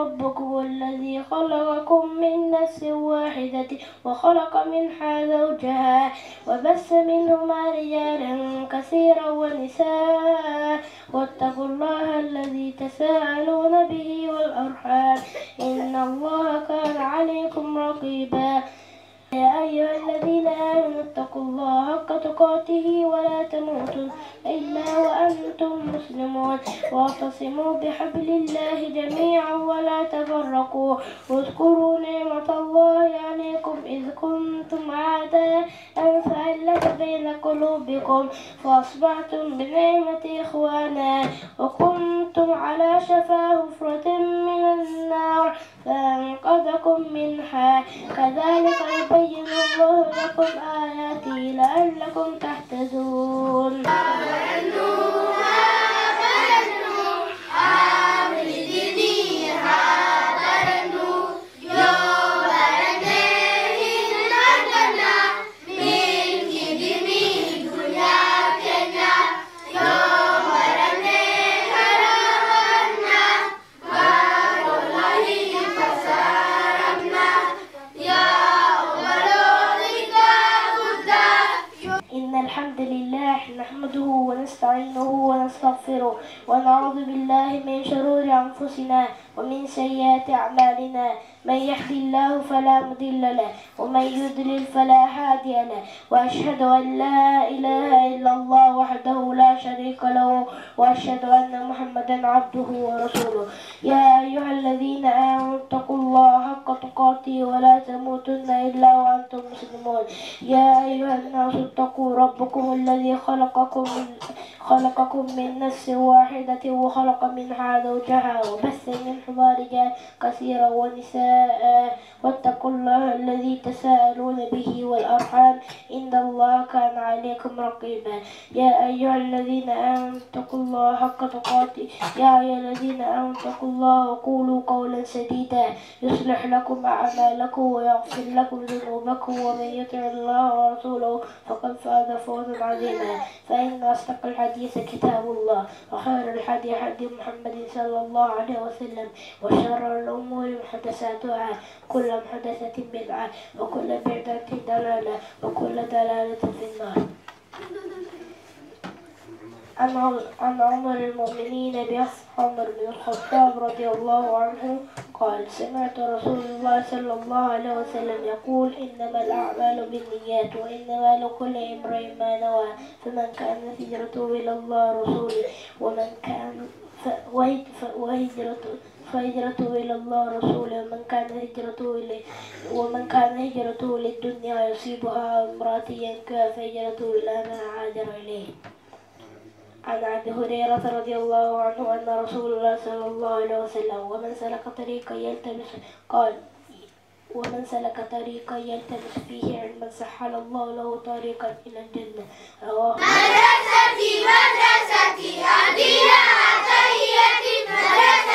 ربكم الذي خلقكم من نفس واحدة وخلق منها زوجها وبث منهما رجالا كثيرا ونساء واتقوا الله الذي تساءلون به والأرحام إن الله كان عليكم رقيبا يا أيها الذين آمنوا اتقوا الله حق تقاته ولا تموتن إلا وأنتم مسلمون واعتصموا بحبل الله جميعا ولا تفرقوا واذكروا نعمة الله عليكم إذ كنتم أعداء فألف بين قلوبكم فأصبحتم بنعمة إخوانا وكنتم على شفا حفرة من النار فأنقذكم منها كذلك يبين الله لكم آياته لعلكم تهتدون. الحمد لله نحمده ونستعينه ونستغفره ونعوذ بالله من شرور أنفسنا ومن سيئات أعمالنا من يهد الله فلا مضل له ومن يضلل فلا هادي له وأشهد أن لا إله إلا الله وحده لا شريك له وأشهد أن محمدا عبده ورسوله يا أيها الذين آمنوا اتقوا الله حق تقاته ولا تموتن إلا وأنتم مسلمون يا أيها الناس اتقوا ربكم الذي خلقكم من نفس واحدة وخلق منها زوجها وبث منهما رجالا كثيرا ونساء واتقوا الله الذي تساءلون به والأرحام إن الله كان عليكم رقيبا يا أيها الذين آمنوا اتقوا الله حق تقاته يا أيها الذين آمنوا اتقوا الله وقولوا قولا سديدا يصلح لكم أعمالكم ويغفر لكم ذنوبكم ومن يطع الله ورسوله فقد فاز فوزا عظيما فإن أصدق الحديث كتاب الله وخير الهدي هدي محمد صلى الله عليه وسلم وشر الأمور محدثاتها كل محدثة بدعة وكل بدعة ضلالة وكل ضلالة في النار. عن عمر المؤمنين عمر بن الخطاب رضي الله عنه قال سمعت رسول الله صلى الله عليه وسلم يقول إنما الأعمال بالنيات وإنما لكل امرئ ما نوى فمن كانت هجرته إلى الله ورسوله فهجرته إلى الله ورسوله ومن كان هجرته للدنيا يصيبها امرأة ينكح فهجرته إلى ما هاجر إليه. عن أبي هريرة رضي الله عنه أن رسول الله صلى الله عليه وسلم ومن سلك طريقا يلتمس فيه علما سهل الله له طريقا إلى الجنة. رواه مدرستي أهديها تحية مدرستي